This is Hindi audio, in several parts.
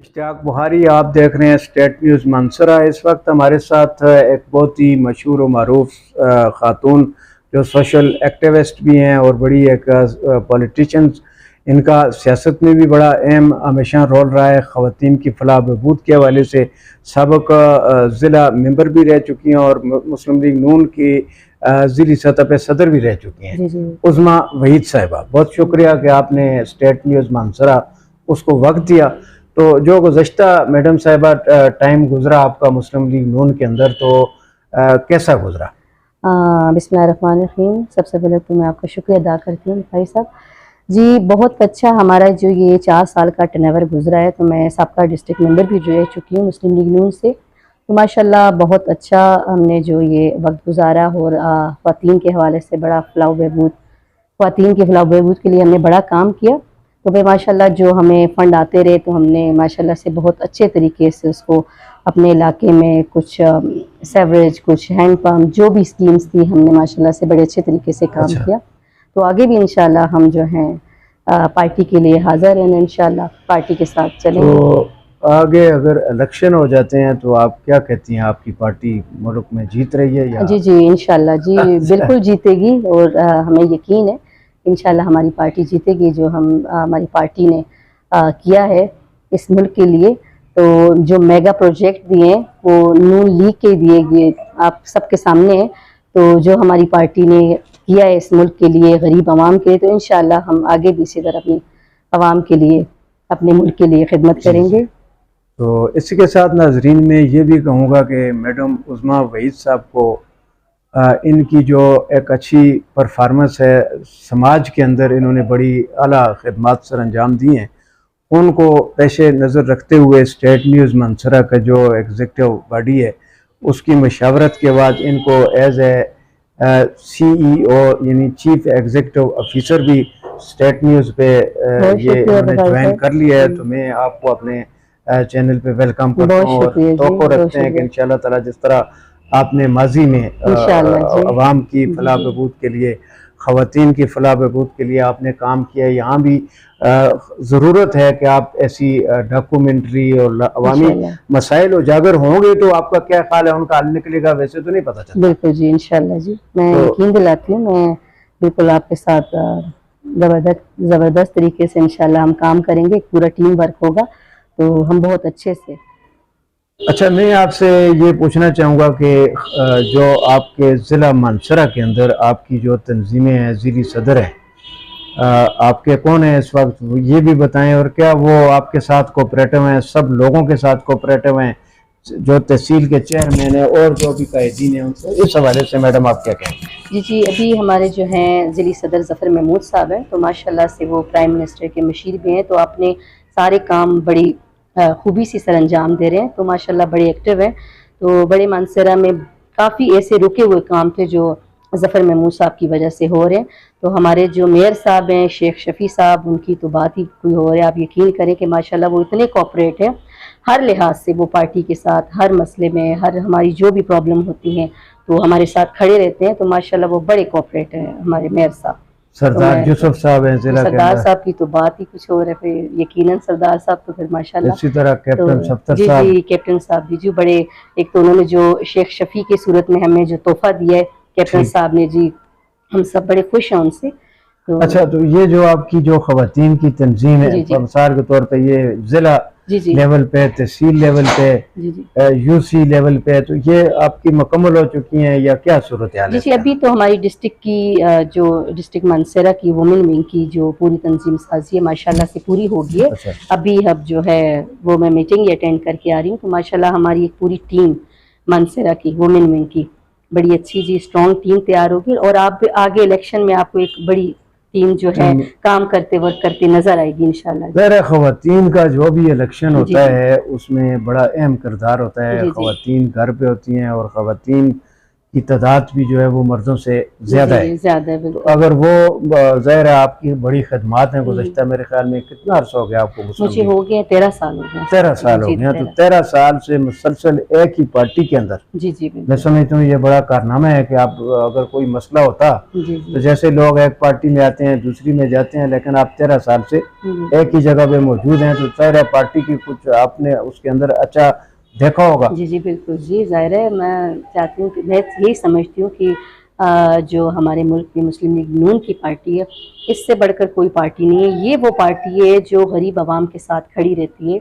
इश्तियाक बुहारी, आप देख रहे हैं स्टेट न्यूज़ मंसरा। इस वक्त हमारे साथ एक बहुत ही मशहूर व मरूफ ख़ातून जो सोशल एक्टिविस्ट भी हैं और बड़ी एक पॉलिटिशियंस, इनका सियासत में भी बड़ा अहम हमेशा रोल रहा है। ख़वातीन की फलाह बहबूद के हवाले से सबक ज़िला मेंबर भी रह चुकी हैं और मुस्लिम लीग नून की ज़िली सतह पर सदर भी रह चुकी हैं। उज़मा वहीद साहिबा, बहुत शुक्रिया कि आपने स्टेट न्यूज़ मंसरा उसको वक्त दिया। तो जो गुज़श्ता मैडम साहिबा टाइम गुजरा आपका मुस्लिम लीग नून के अंदर, तो कैसा गुजरा? बिस्मिल्लाहिर्रहमानिर्रहीम। सबसे पहले तो मैं आपका शुक्रिया अदा करती हूँ भाई साहब जी। बहुत अच्छा हमारा जो ये 4 साल का टर्नओवर गुजरा है, तो मैं सबका डिस्ट्रिक्ट मेंबर भी रह चुकी हूँ मुस्लिम लीग नून से। तो माशाल्लाह बहुत अच्छा हमने जो ये वक्त गुजारा और ख़वातीन के हवाले से बड़ा फलाह बहबूद, ख़वातीन की फलाह बहबूद के लिए हमने बड़ा काम किया। तो फिर माशाल्लाह जो हमें फ़ंड आते रहे, तो हमने माशाल्लाह से बहुत अच्छे तरीके से उसको अपने इलाके में कुछ सेवरेज, कुछ हैंड पम्प, जो भी स्कीम्स थी, हमने माशाल्लाह से बड़े अच्छे तरीके से काम किया। तो आगे भी इंशाल्लाह हम जो हैं पार्टी के लिए हाज़िर हैं, इंशाल्लाह पार्टी के साथ चलेंगे। तो आगे अगर इलेक्शन हो जाते हैं तो आप क्या कहती हैं, आपकी पार्टी मुल्क में जीत रही है या? जी इंशाल्लाह जी बिल्कुल जीतेगी और हमें यकीन है इंशाल्लाह हमारी पार्टी जीतेगी। जो हमारी पार्टी ने किया है इस मुल्क के लिए, तो जो मेगा प्रोजेक्ट दिए हैं वो नून लीग के दिए गए आप सबके सामने है। तो जो हमारी पार्टी ने किया है इस मुल्क के लिए, गरीब आवाम के लिए, तो इंशाल्लाह हम आगे भी इसी तरह अपनी आवाम के लिए, अपने मुल्क के लिए खिदमत करेंगे। तो इसी के साथ नाजरीन में ये भी कहूँगा कि मैडम उज़मा वहीद साहब को इनकी जो एक अच्छी परफॉर्मेंस है समाज के अंदर, इन्होंने बड़ी आला खिदमत सर अंजाम दी हैं, उनको पेशे नज़र रखते हुए स्टेट न्यूज़ मंसरा का जो एग्जीक्यूटिव बॉडी है उसकी मशावरत के बाद इनको एज ए CEO यानी चीफ एग्जीक्यूटिव ऑफिसर भी स्टेट न्यूज़ पे ये इन्होंने ज्वाइन कर लिया है। तो मैं आपको अपने चैनल पे वेलकम करता हूँ और तवक्को रखते हैं कि इंशाल्लाह ताला जिस तरह आपने माजी में अवाम की फलाह बहबूद के लिए, ख़वातीन की फलाह बहबूद के लिए आपने काम किया है, यहाँ भी ज़रूरत है कि आप ऐसी डॉक्यूमेंट्री और अवामी मसाइल उजागर होंगे तो आपका क्या ख्याल है, उनका हल निकलेगा? वैसे तो नहीं पता चलता। बिल्कुल जी इंशाल्लाह जी, मैं यकीन दिलाती हूँ, मैं बिल्कुल आपके साथ ज़बरदस्त तरीके से इंशाल्लाह हम काम करेंगे। पूरा टीम वर्क होगा तो हम बहुत अच्छे से। अच्छा, मैं आपसे ये पूछना चाहूँगा कि जो आपके ज़िला मानसरा के अंदर आपकी जो तंजीमें हैं, ज़िली सदर हैं, आपके कौन है इस वक्त, ये भी बताएं। और क्या वो आपके साथ कोऑपरेटिव हैं, सब लोगों के साथ कोऑपरेटिव हैं, जो तहसील के चेयरमैन हैं और जो भी कायदीन हैं, उनसे इस हवाले से मैडम आप क्या कहेंगे? जी अभी हमारे जो हैं ज़िली सदर ज़फ़र महमूद साहब हैं, तो माशाल्लाह से वो प्राइम मिनिस्टर के मशीर भी हैं, तो आपने सारे काम बड़ी खूबी से सर अंजाम दे रहे हैं। तो माशाल्लाह बड़े एक्टिव हैं। तो बड़े मानसरा में काफ़ी ऐसे रुके हुए काम थे जो ज़फ़र महमूद साहब की वजह से हो रहे हैं। तो हमारे जो मेयर साहब हैं शेख शफ़ी साहब, उनकी तो बात ही कोई हो रहा है। आप यकीन करें कि माशाल्लाह वो इतने कोऑपरेट हैं हर लिहाज से, वो पार्टी के साथ हर मसले में, हर हमारी जो भी प्रॉब्लम होती हैं तो हमारे साथ खड़े रहते हैं। तो माशाल्लाह वो बड़े कोऑपरेट हैं हमारे मेयर साहब। सरदार यूसुफ साहब हैं ज़िला के अंदर। सरदार साहब की तो बात ही कुछ और है, फिर यकीनन सरदार साहब तो फिर माशाल्लाह। इसी तरह कैप्टन सफ्तर साहब, जी कैप्टन साहब भी जी बड़े, एक तो उन्होंने जो शेख शफी की सूरत में हमें जो तोहफा दिया है कैप्टन साहब ने जी, हम सब बड़े खुश हैं उनसे। तो अच्छा, तो ये जो आपकी जो ख़वातीन की तंजीम है मिसाल के तौर पे, ये ज़िला लेवल पे, तहसील लेवल पे, UC लेवल पे, तो ये आपकी मुकम्मल हो चुकी हैं या क्या सूरत हाल है? जी अभी तो हमारी डिस्ट्रिक्ट की जो डिस्ट्रिक्ट मानसरा की वुमेन विंग की जो पूरी तंजीम साजी है माशाल्लाह से पूरी हो गई है। अभी अब जो है वो मैं मीटिंग अटेंड करके आ रही हूँ। तो माशाल्लाह हमारी एक पूरी टीम मानसरा की वुमेन विंग की बड़ी अच्छी जी स्ट्रॉन्ग टीम तैयार होगी और आप आगे इलेक्शन में आपको एक बड़ी टीम जो है काम करते वर्क करते नजर आएगी इंशाल्लाह। ख़वातीन का जो भी इलेक्शन होता है उसमें बड़ा अहम किरदार होता है। ख़वातीन घर पे होती हैं और ख़वातीन की तादाद भी जो है वो मर्दों से ज़्यादा है। ज़्यादा है तो बिल्कुल। अगर वो ज़ाहिर है आपकी बड़ी खदमात हैं गुज़श्ता, मेरे ख्याल में कितना अर्सा हो गया आपको मुस्लिम मुझे लीग? हो गया 13 साल हो गया। 13 साल हो जी गए हैं। तो 13। 13 साल से मुसलसल एक ही पार्टी के अंदर, जी जी मैं बिल्कुल। समझता हूँ ये बड़ा कारनामा है कि आप अगर कोई मसला होता जी तो जी जैसे लोग एक पार्टी में आते हैं दूसरी में जाते हैं, लेकिन आप 13 साल से जी एक ही जगह पे मौजूद हैं, तो ज़ाहिर है पार्टी की कुछ आपने उसके अंदर अच्छा देखा होगा। जी जी बिल्कुल जी, ज़ाहिर है मैं चाहती हूँ कि मैं यही समझती हूँ कि जो हमारे मुल्क की मुस्लिम लीग नून की पार्टी है, इससे बढ़कर कोई पार्टी नहीं है। ये वो पार्टी है जो गरीब आवाम के साथ खड़ी रहती है,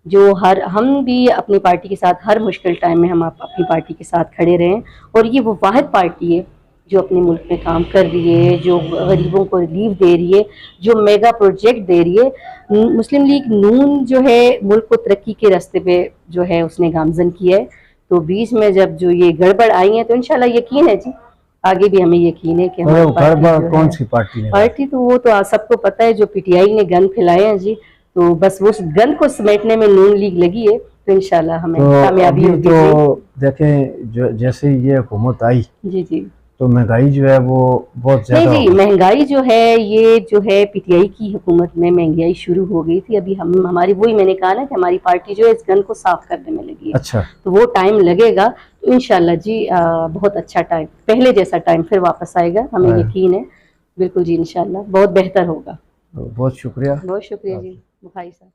जो हर हम भी अपनी पार्टी के साथ हर मुश्किल टाइम में हम अपनी पार्टी के साथ खड़े रहें, और ये वो वाहिद पार्टी है जो अपने मुल्क में काम कर रही है, जो गरीबों को रिलीफ दे रही है, जो मेगा प्रोजेक्ट दे रही है। मुस्लिम लीग नून जो है मुल्क को तरक्की के रास्ते पे जो है उसने गामजन किया है। तो बीच में जब जो ये गड़बड़ आई है, तो इंशाल्लाह यकीन है जी, आगे भी हमें यकीन है कि हमारी और पार्टी गड़बड़ जो कौन है, सी पार्टी ने? पार्टी तो वो तो सबको पता है, जो पीटीआई ने गन फैलाए हैं जी, तो बस वो उस गन को समेटने में नून लीग लगी है। तो इंशाल्लाह हमें तो कामयाबी अभी होगी तो देखें जो जैसे ये हुकूमत आई जी जी। तो महंगाई जो है वो बहुत नहीं ज़्यादा हो जी, गई। महंगाई जो है ये जो है पीटीआई की हुकूमत में महंगाई शुरू हो गई थी। अभी हम हमारी वही मैंने कहा ना कि हमारी पार्टी जो है इस गन को साफ करने में लगी है। अच्छा, तो वो टाइम लगेगा, तो इंशाल्लाह जी बहुत अच्छा टाइम, पहले जैसा टाइम फिर वापस आएगा, हमें हाँ। यकीन है। बिल्कुल जी, इंशाल्लाह बहुत बेहतर होगा। तो बहुत शुक्रिया। बहुत शुक्रिया जी बुखारी साहब।